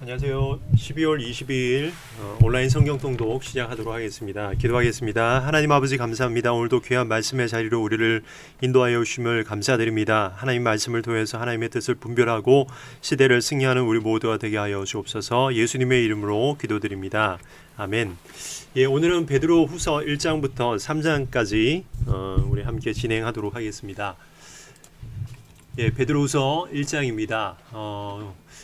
안녕하세요. 12월 22일 온라인 성경 통독 시작하도록 하겠습니다. 기도하겠습니다. 하나님 아버지 감사합니다. 오늘도 귀한 말씀의 자리로 우리를 인도하여 주심을 감사드립니다. 하나님 말씀을 통해서 하나님의 뜻을 분별하고 시대를 승리하는 우리 모두가 되게 하여 주옵소서. 예수님의 이름으로 기도드립니다. 아멘. 오늘은 베드로 후서 1장부터 3장까지 우리 함께 진행하도록 하겠습니다. 베드로후서 1장입니다.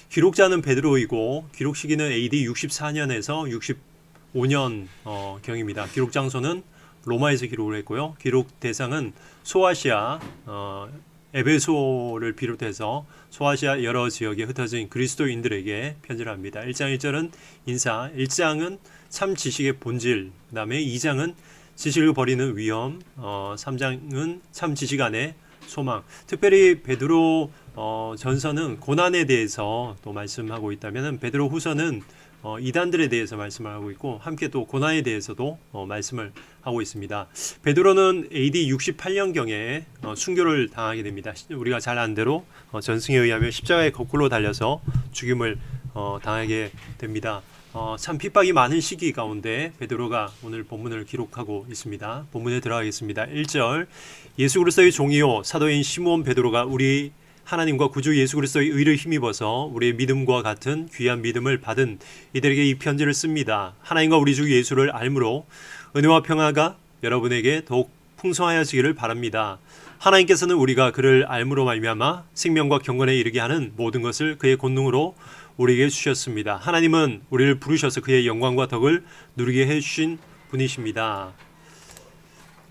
기록자는 베드로이고 기록 시기는 AD 64년에서 65년 경입니다. 기록 장소는 로마에서 기록을 했고요. 기록 대상은 소아시아, 에베소를 비롯해서 소아시아 여러 지역에 흩어진 그리스도인들에게 편지를 합니다. 1장 1절은 인사, 1장은 참 지식의 본질, 그 다음에 2장은 지식을 버리는 위험, 3장은 참 지식 안에 소망. 특별히 베드로 전서는 고난에 대해서 또 말씀하고 있다면 베드로 후서는 이단들에 대해서 말씀을 하고 있고 함께 또 고난에 대해서도 말씀을 하고 있습니다. 베드로는 AD 68년경에 순교를 당하게 됩니다. 우리가 잘 아는 대로 전승에 의하면 십자가에 거꾸로 달려서 죽임을 당하게 됩니다. 참 핍박이 많은 시기 가운데 베드로가 오늘 본문을 기록하고 있습니다. 본문에 들어가겠습니다. 1절 예수 그리스도의 종이요 사도인 시므온 베드로가 우리 하나님과 구주 예수 그리스도의 의를 힘입어서 우리의 믿음과 같은 귀한 믿음을 받은 이들에게 이 편지를 씁니다. 하나님과 우리 주 예수를 알므로 은혜와 평화가 여러분에게 더욱 풍성하여지기를 바랍니다. 하나님께서는 우리가 그를 알므로 말미암아 생명과 경건에 이르게 하는 모든 것을 그의 권능으로 우리에게 주셨습니다. 하나님은 우리를 부르셔서 그의 영광과 덕을 누리게 해주신 분이십니다.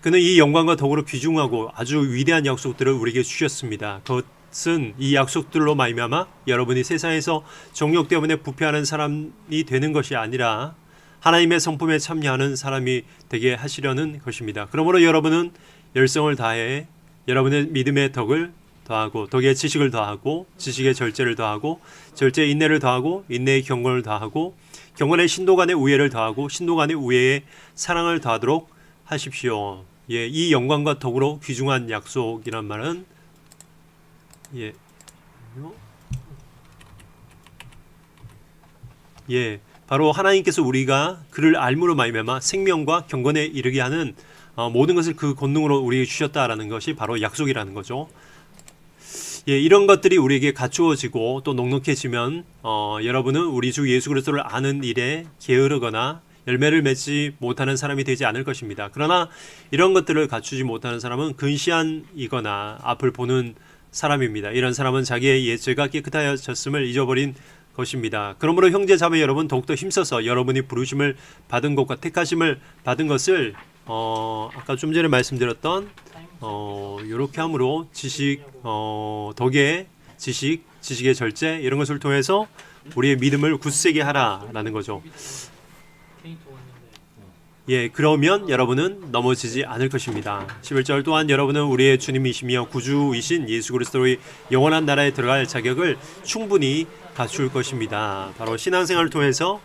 그는 이 영광과 덕으로 귀중하고 아주 위대한 약속들을 우리에게 주셨습니다. 그것은 이 약속들로 말미암아 여러분이 세상에서 정욕 때문에 부패하는 사람이 되는 것이 아니라 하나님의 성품에 참여하는 사람이 되게 하시려는 것입니다. 그러므로 여러분은 열성을 다해 여러분의 믿음의 덕을 더하고 덕의 지식을 더하고 지식의 절제를 더하고 절제의 인내를 더하고 인내의 경건을 더하고 경건의 신도 간의 우애를 더하고 신도 간의 우애에 사랑을 더하도록 하십시오. 이 영광과 덕으로 귀중한 약속이란 말은 바로 하나님께서 우리가 그를 알므로 말미암아 생명과 경건에 이르게 하는 모든 것을 그 권능으로 우리에게 주셨다라는 것이 바로 약속이라는 거죠. 이런 것들이 우리에게 갖추어지고 또 넉넉해지면 여러분은 우리 주 예수 그리스도를 아는 일에 게으르거나 열매를 맺지 못하는 사람이 되지 않을 것입니다. 그러나 이런 것들을 갖추지 못하는 사람은 근시안이거나 앞을 보는 사람입니다. 이런 사람은 자기의 옛 죄가 깨끗하여졌음을 잊어버린 것입니다. 그러므로 형제 자매 여러분 더욱더 힘써서 여러분이 부르심을 받은 것과 택하심을 받은 것을 아까 좀 전에 말씀드렸던 이렇게 함으로 지식, 덕의 지식, 지식의 절제 이런 것을 통해서 우리의 믿음을 굳세게 하라라는 거죠. 그러면 여러분은 넘어지지 않을 것입니다. 11절 또한 여러분은 우리의 주님이시며 구주이신 예수 그리스도의 영원한 나라에 들어갈 자격을 충분히 갖출 것입니다. 바로 신앙생활을 통해서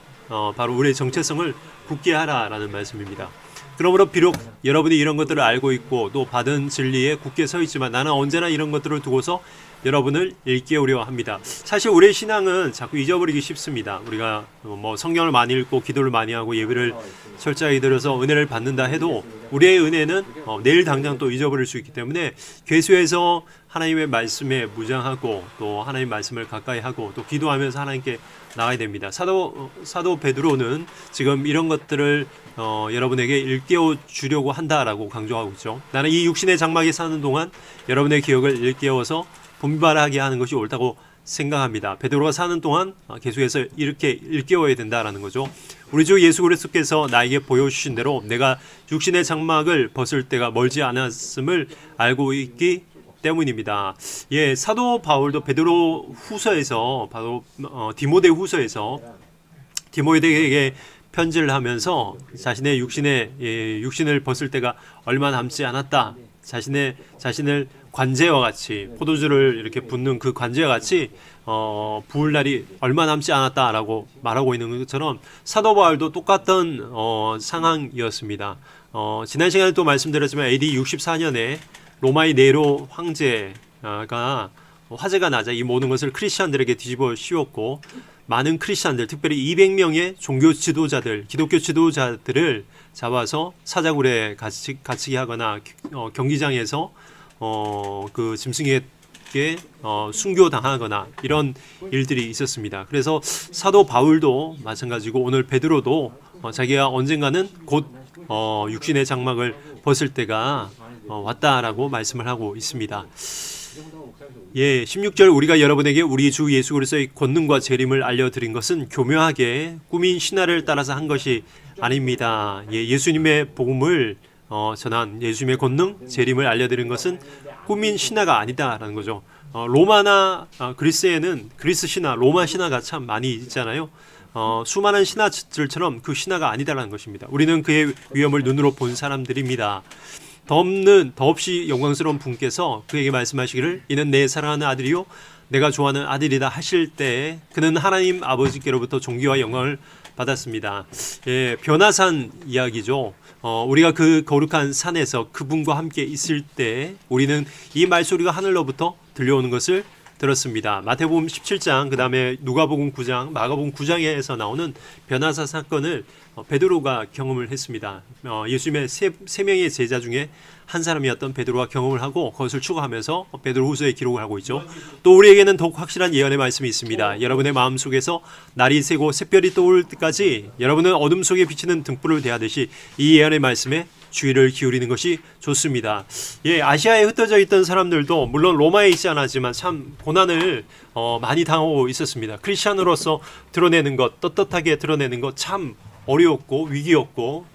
바로 우리의 정체성을 굳게 하라라는 말씀입니다. 그러므로 비록 여러분이 이런 것들을 알고 있고 또 받은 진리에 굳게 서 있지만 나는 언제나 이런 것들을 두고서 여러분을 일깨우려 합니다. 사실 우리의 신앙은 자꾸 잊어버리기 쉽습니다. 우리가 성경을 많이 읽고 기도를 많이 하고 예배를 철저하게 드려서 은혜를 받는다 해도 우리의 은혜는 내일 당장 또 잊어버릴 수 있기 때문에 괴수에서 하나님의 말씀에 무장하고 또 하나님의 말씀을 가까이 하고 또 기도하면서 하나님께 나가야 됩니다. 사도 베드로는 지금 이런 것들을 여러분에게 일깨워 주려고 한다라고 강조하고 있죠. 나는 이 육신의 장막에 사는 동안 여러분의 기억을 일깨워서 분발하게 하는 것이 옳다고 생각합니다. 베드로가 사는 동안 계속해서 이렇게 일깨워야 된다라는 거죠. 우리 주 예수 그리스도께서 나에게 보여주신 대로 내가 육신의 장막을 벗을 때가 멀지 않았음을 알고 있기 때문입니다. 사도 바울도 베드로 후서에서 바로 디모데 후서에서 디모데에게 편지를 하면서 자신의 육신을 벗을 때가 얼마 남지 않았다. 자신을 관제와 같이 포도주를 이렇게 붓는 그 관제와 같이 부을 날이 얼마 남지 않았다라고 말하고 있는 것처럼 사도 바울도 똑같은 상황이었습니다. 지난 시간에 또 말씀드렸지만 AD 64년에 로마의 네로 황제가 화제가 나자 이 모든 것을 크리스천들에게 뒤집어 씌웠고 많은 크리스찬들, 특별히 200명의 종교 지도자들, 기독교 지도자들을 잡아서 사자굴에 갇히게 하거나 경기장에서 그 짐승에게 순교당하거나 이런 일들이 있었습니다. 그래서 사도 바울도 마찬가지고 오늘 베드로도 자기가 언젠가는 곧 육신의 장막을 벗을 때가 왔다라고 말씀을 하고 있습니다. 예, 16절 우리가 여러분에게 우리 주 예수 그리스도의 권능과 재림을 알려드린 것은 교묘하게 꾸민 신화를 따라서 한 것이 아닙니다. 예, 예수님의 복음을 전한 예수님의 권능, 재림을 알려드린 것은 꾸민 신화가 아니다라는 거죠. 로마나 그리스에는 그리스 신화, 로마 신화가 참 많이 있잖아요. 수많은 신화들처럼 그 신화가 아니다라는 것입니다. 우리는 그의 위엄을 눈으로 본 사람들입니다. 더없이 영광스러운 분께서 그에게 말씀하시기를 이는 내 사랑하는 아들이요 내가 좋아하는 아들이다 하실 때 그는 하나님 아버지께로부터 존귀와 영광을 받았습니다. 예, 변화산 이야기죠. 우리가 그 거룩한 산에서 그분과 함께 있을 때 우리는 이 말소리가 하늘로부터 들려오는 것을 들었습니다. 마태복음 17장, 그 다음에 누가복음 9장, 마가복음 9장에서 나오는 변화사 사건을 베드로가 경험을 했습니다. 예수님의 세 명의 제자 중에 한 사람이었던 베드로가 경험을 하고 그것을 추구하면서 베드로후서에 기록을 하고 있죠. 또 우리에게는 더욱 확실한 예언의 말씀이 있습니다. 여러분의 마음속에서 날이 새고 샛별이 떠올 때까지 여러분은 어둠 속에 비치는 등불을 대하듯이 이 예언의 말씀에 주의를 기울이는 것이 좋습니다. 예, 아시아에 흩어져 있던 사람들도 물론 로마에 있지 않았지만 참 고난을 많이 당하고 있었습니다. 크리스찬으로서 드러내는 것, 떳떳하게 드러내는 것 참 어려웠고 위기였고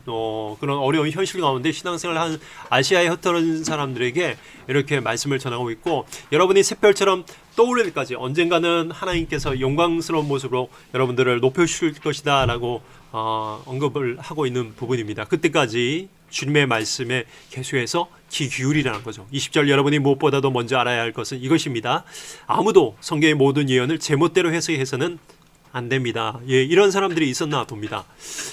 그런 어려운 현실 가운데 신앙생활을 하는 아시아에 흩어진 사람들에게 이렇게 말씀을 전하고 있고 여러분이 샛별처럼 떠오를 때까지 언젠가는 하나님께서 영광스러운 모습으로 여러분들을 높여주실 것이다 라고 언급을 하고 있는 부분입니다. 그때까지 주님의 말씀에 계속해서 귀 기울이라는 거죠. 20절 여러분이 무엇보다도 먼저 알아야 할 것은 이것입니다. 아무도 성경의 모든 예언을 제멋대로 해석해서는 안 됩니다. 예, 이런 사람들이 있었나 봅니다.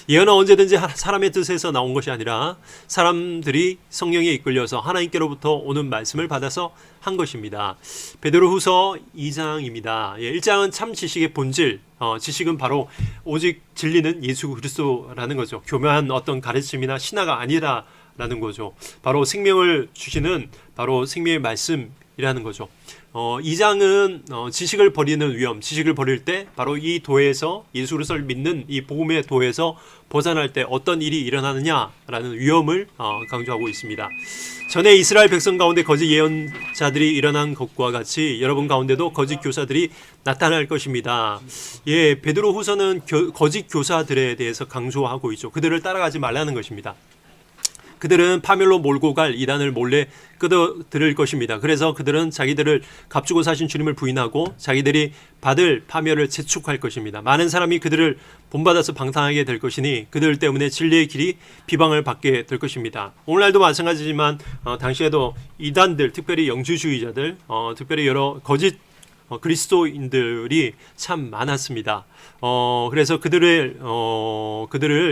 예언은 언제든지 사람의 뜻에서 나온 것이 아니라 사람들이 성령에 이끌려서 하나님께로부터 오는 말씀을 받아서 한 것입니다. 베드로후서 2장입니다. 예, 1장은 참 지식의 본질, 지식은 바로 오직 진리는 예수 그리스도라는 거죠. 교묘한 어떤 가르침이나 신화가 아니라라는 거죠. 바로 생명을 주시는 바로 생명의 말씀이라는 거죠. 2장은 지식을 버리는 위험, 지식을 버릴 때 바로 이 도에서 예수 그리스도를 믿는 이 복음의 도에서 벗어날 때 어떤 일이 일어나느냐라는 위험을 강조하고 있습니다. 전에 이스라엘 백성 가운데 거짓 예언자들이 일어난 것과 같이 여러분 가운데도 거짓 교사들이 나타날 것입니다. 예, 베드로후서는 거짓 교사들에 대해서 강조하고 있죠. 그들을 따라가지 말라는 것입니다. 그들은 파멸로 몰고 갈 이단을 몰래 끌어들일 것입니다. 그래서 그들은 자기들을 값주고 사신 주님을 부인하고 자기들이 받을 파멸을 재촉할 것입니다. 많은 사람이 그들을 본받아서 방탕하게 될 것이니 그들 때문에 진리의 길이 비방을 받게 될 것입니다. 오늘날도 마찬가지지만 당시에도 이단들, 특별히 영주주의자들, 특별히 여러 거짓 그리스도인들이 참 많았습니다. 그래서 그들을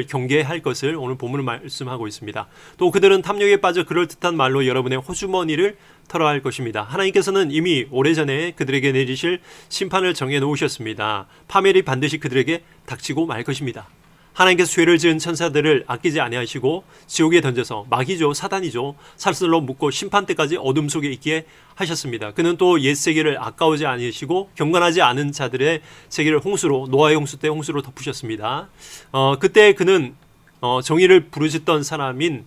경계할 것을 오늘 본문을 말씀하고 있습니다. 또 그들은 탐욕에 빠져 그럴듯한 말로 여러분의 호주머니를 털어할 것입니다. 하나님께서는 이미 오래전에 그들에게 내리실 심판을 정해 놓으셨습니다. 파멸이 반드시 그들에게 닥치고 말 것입니다. 하나님께서 죄를 지은 천사들을 아끼지 아니하시고 지옥에 던져서 마귀죠, 사단이죠, 살슬로 묶고 심판 때까지 어둠 속에 있게 하셨습니다. 그는 또 옛 세계를 아까우지 아니하시고 경건하지 않은 자들의 세계를 홍수로, 노아의 홍수 때 홍수로 덮으셨습니다. 그때 그는 정의를 부르짖던 사람인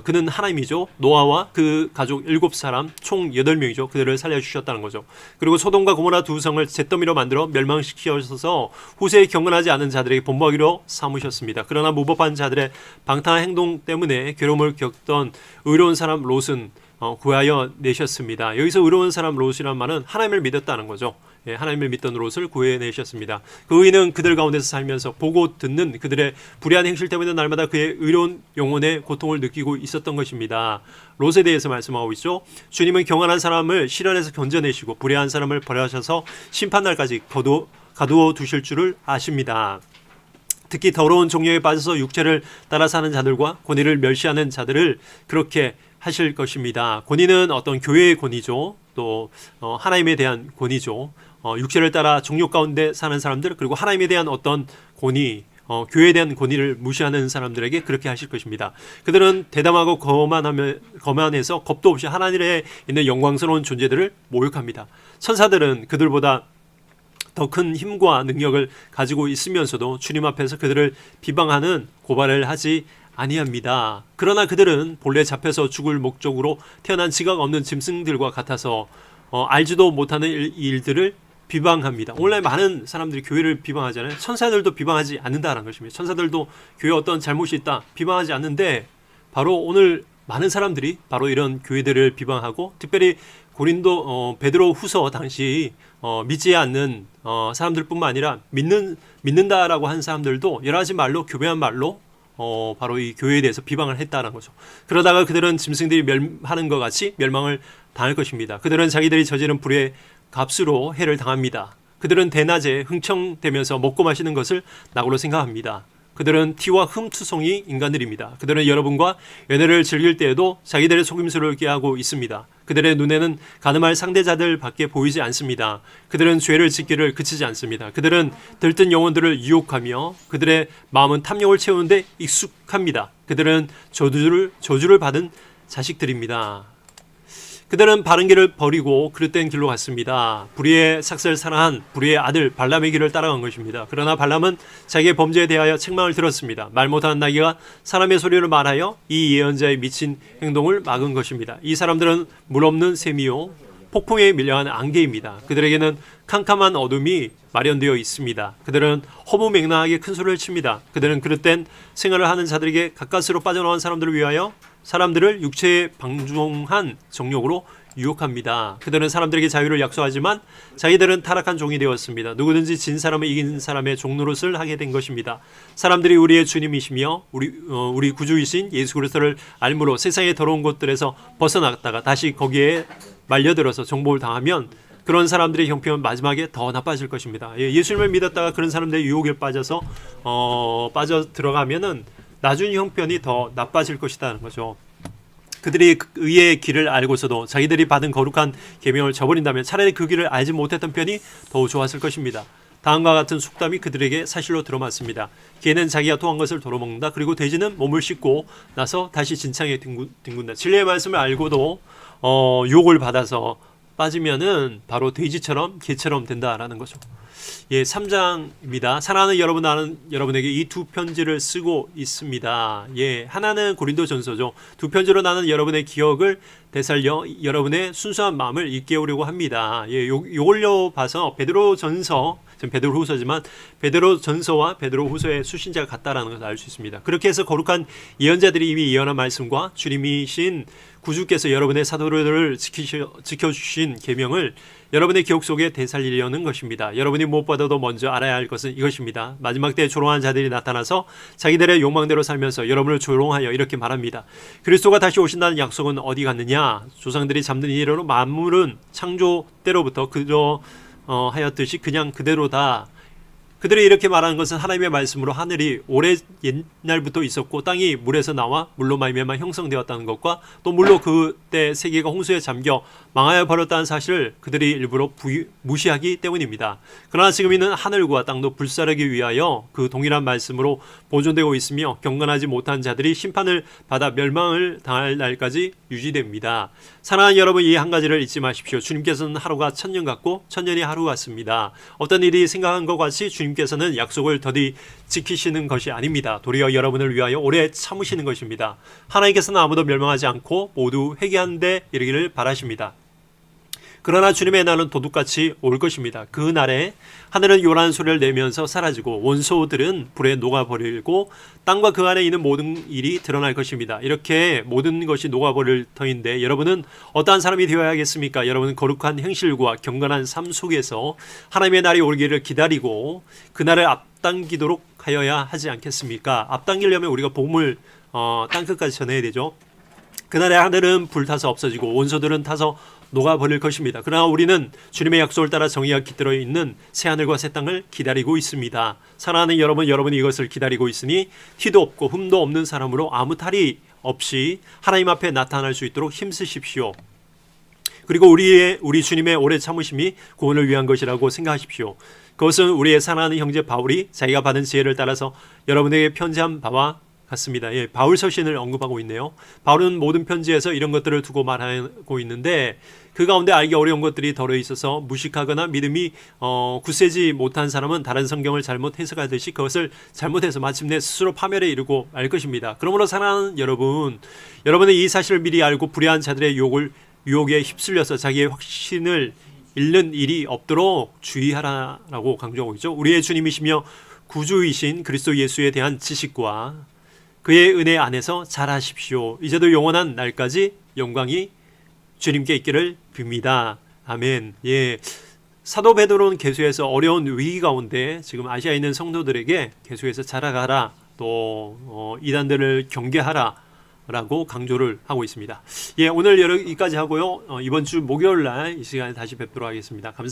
그는 하나님이죠. 노아와 그 가족 7사람 총 8명이죠. 그들을 살려주셨다는 거죠. 그리고 소돔과 고모라 두 성을 잿더미로 만들어 멸망시키셔서 후세에 경건하지 않은 자들에게 본보기로 삼으셨습니다. 그러나 무법한 자들의 방탕한 행동 때문에 괴로움을 겪던 의로운 사람 롯은 구하여 내셨습니다. 여기서 의로운 사람 롯이라는 말은 하나님을 믿었다는 거죠. 예, 하나님을 믿던 롯을 구해내셨습니다. 그 의인은 그들 가운데서 살면서 보고 듣는 그들의 불의한 행실 때문에 날마다 그의 의로운 영혼의 고통을 느끼고 있었던 것입니다. 롯에 대해서 말씀하고 있죠. 주님은 경건한 사람을 시련에서 건져내시고 불의한 사람을 벌하셔서 심판날까지 가두어 두실 줄을 아십니다. 특히 더러운 종려에 빠져서 육체를 따라 사는 자들과 권위를 멸시하는 자들을 그렇게 하실 것입니다. 권위는 어떤 교회의 권위죠. 또 하나님에 대한 권위죠. 육체를 따라 종욕 가운데 사는 사람들, 그리고 하나님에 대한 어떤 권위, 교회에 대한 권위를 무시하는 사람들에게 그렇게 하실 것입니다. 그들은 대담하고 거만해서 겁도 없이 하나님에 있는 영광스러운 존재들을 모욕합니다. 천사들은 그들보다 더 큰 힘과 능력을 가지고 있으면서도 주님 앞에서 그들을 비방하는 고발을 하지 아니합니다. 그러나 그들은 본래 잡혀서 죽을 목적으로 태어난 지각 없는 짐승들과 같아서 알지도 못하는 일들을 비방합니다. 오늘날 많은 사람들이 교회를 비방하잖아요. 천사들도 비방하지 않는다는 것입니다. 천사들도 교회에 어떤 잘못이 있다 비방하지 않는데, 바로 오늘 많은 사람들이 바로 이런 교회들을 비방하고, 특별히 고린도 베드로 후서 당시 믿지 않는 사람들뿐만 아니라 믿는다라고 한 사람들도 여러 가지 말로, 교배한 말로 바로 이 교회에 대해서 비방을 했다는 거죠. 그러다가 그들은 짐승들이 멸하는 것 같이 멸망을 당할 것입니다. 그들은 자기들이 저지른 불의 값으로 해를 당합니다. 그들은 대낮에 흥청대면서 먹고 마시는 것을 낙으로 생각합니다. 그들은 티와 흠투성이 인간들입니다. 그들은 여러분과 연애를 즐길 때에도 자기들의 속임수를 꾀하고 있습니다. 그들의 눈에는 가늠할 상대자들 밖에 보이지 않습니다. 그들은 죄를 짓기를 그치지 않습니다. 그들은 들뜬 영혼들을 유혹하며 그들의 마음은 탐욕을 채우는데 익숙합니다. 그들은 저주를 받은 자식들입니다. 그들은 바른 길을 버리고 그릇된 길로 갔습니다. 불의의 삭슬 사랑한 불의의 아들 발람의 길을 따라간 것입니다. 그러나 발람은 자기의 범죄에 대하여 책망을 들었습니다. 말 못하는 나귀가 사람의 소리를 말하여 이 예언자의 미친 행동을 막은 것입니다. 이 사람들은 물 없는 샘이요 폭풍에 밀려간 안개입니다. 그들에게는 캄캄한 어둠이 마련되어 있습니다. 그들은 허무맹랑하게 큰 소리를 칩니다. 그들은 그릇된 생활을 하는 자들에게 가까스로 빠져나온 사람들을 위하여 사람들을 육체에 방종한 정욕으로 유혹합니다. 그들은 사람들에게 자유를 약속하지만 자기들은 타락한 종이 되었습니다. 누구든지 진 사람을 이긴 사람의 종노릇을 하게 된 것입니다. 사람들이 우리의 주님이시며 우리 구주이신 예수 그리스도를 알므로 세상의 더러운 곳들에서 벗어났다가 다시 거기에 말려들어서 정복을 당하면 그런 사람들의 형편은 마지막에 더 나빠질 것입니다. 예수님을 믿었다가 그런 사람들의 유혹에 빠져 들어가면은 나중 형편이 더 나빠질 것이라는 거죠. 그들이 의의 길을 알고서도 자기들이 받은 거룩한 계명을 저버린다면 차라리 그 길을 알지 못했던 편이 더 좋았을 것입니다. 다음과 같은 속담이 그들에게 사실로 들어맞습니다. 개는 자기가 토한 것을 도로먹는다. 그리고 돼지는 몸을 씻고 나서 다시 진창에 뒹군다. 진리의 말씀을 알고도 유혹을 받아서 빠지면은 바로 돼지처럼 개처럼 된다라는 거죠. 3장입니다. 사랑하는 여러분, 나는 여러분에게 이 두 편지를 쓰고 있습니다. 하나는 고린도전서죠. 두 편지로 나는 여러분의 기억을 되살려 여러분의 순수한 마음을 일깨우려고 합니다. 요걸로 봐서 베드로전서, 지금 베드로후서지만 베드로전서와 베드로후서의 수신자가 같다라는 것을 알 수 있습니다. 그렇게 해서 거룩한 예언자들이 이미 예언한 말씀과 주님이신 구주께서 여러분의 사도들을 지켜주신 계명을 여러분의 기억 속에 되살리려는 것입니다. 여러분이 무엇보다도 먼저 알아야 할 것은 이것입니다. 마지막 때에 조롱한 자들이 나타나서 자기들의 욕망대로 살면서 여러분을 조롱하여 이렇게 말합니다. 그리스도가 다시 오신다는 약속은 어디 갔느냐? 조상들이 잠든 이래로 만물은 창조 때로부터 그저 하였듯이 그냥 그대로다. 그들이 이렇게 말하는 것은 하나님의 말씀으로 하늘이 오래 옛날부터 있었고 땅이 물에서 나와 물로 말미암아 형성되었다는 것과 또 물로 그때 세계가 홍수에 잠겨 망하여 버렸다는 사실을 그들이 일부러 무시하기 때문입니다. 그러나 지금 있는 하늘과 땅도 불사르기 위하여 그 동일한 말씀으로 보존되고 있으며 경건하지 못한 자들이 심판을 받아 멸망을 당할 날까지 유지됩니다. 사랑하는 여러분, 이 한 가지를 잊지 마십시오. 주님께서는 하루가 1000년 같고 1000년이 하루 같습니다. 어떤 일이 생각한 것 같이 주님께서는 약속을 더디 지키시는 것이 아닙니다. 도리어 여러분을 위하여 오래 참으시는 것입니다. 하나님께서는 아무도 멸망하지 않고 모두 회개하는 데 이르기를 바라십니다. 그러나 주님의 날은 도둑같이 올 것입니다. 그 날에 하늘은 요란한 소리를 내면서 사라지고 원소들은 불에 녹아버리고 땅과 그 안에 있는 모든 일이 드러날 것입니다. 이렇게 모든 것이 녹아버릴 터인데 여러분은 어떠한 사람이 되어야겠습니까? 여러분은 거룩한 행실과 경건한 삶 속에서 하나님의 날이 오기를 기다리고 그 날을 앞당기도록 하여야 하지 않겠습니까? 앞당기려면 우리가 복음을 땅끝까지 전해야 되죠. 그날에 하늘은 불타서 없어지고 원소들은 타서 녹아버릴 것입니다. 그러나 우리는 주님의 약속을 따라 정의가 깃들어 있는 새하늘과 새 땅을 기다리고 있습니다. 사랑하는 여러분, 여러분이 이것을 기다리고 있으니 티도 없고 흠도 없는 사람으로 아무 탈이 없이 하나님 앞에 나타날 수 있도록 힘쓰십시오. 그리고 우리 주님의 오래 참으심이 구원을 위한 것이라고 생각하십시오. 그것은 우리의 사랑하는 형제 바울이 자기가 받은 지혜를 따라서 여러분에게 편지한 바와 같습니다. 예, 바울 서신을 언급하고 있네요. 바울은 모든 편지에서 이런 것들을 두고 말하고 있는데 그 가운데 알기 어려운 것들이 덜어 있어서 무식하거나 믿음이 굳세지 못한 사람은 다른 성경을 잘못 해석하듯이 그것을 잘못해서 마침내 스스로 파멸에 이르고 말 것입니다. 그러므로 사랑하는 여러분, 여러분은 이 사실을 미리 알고 불의한 자들의 유혹에 휩쓸려서 자기의 확신을 잃는 일이 없도록 주의하라라고 강조하고 있죠. 우리의 주님이시며 구주이신 그리스도 예수에 대한 지식과 그의 은혜 안에서 잘하십시오. 이제도 영원한 날까지 영광이 주님께 있기를 빕니다. 아멘. 예, 사도 베드로는 계속해서 어려운 위기 가운데 지금 아시아에 있는 성도들에게 계속해서 자라가라, 또 이단들을 경계하라 라고 강조를 하고 있습니다. 예, 오늘 여기까지 하고요. 이번 주 목요일 날 이 시간에 다시 뵙도록 하겠습니다. 감사합니다.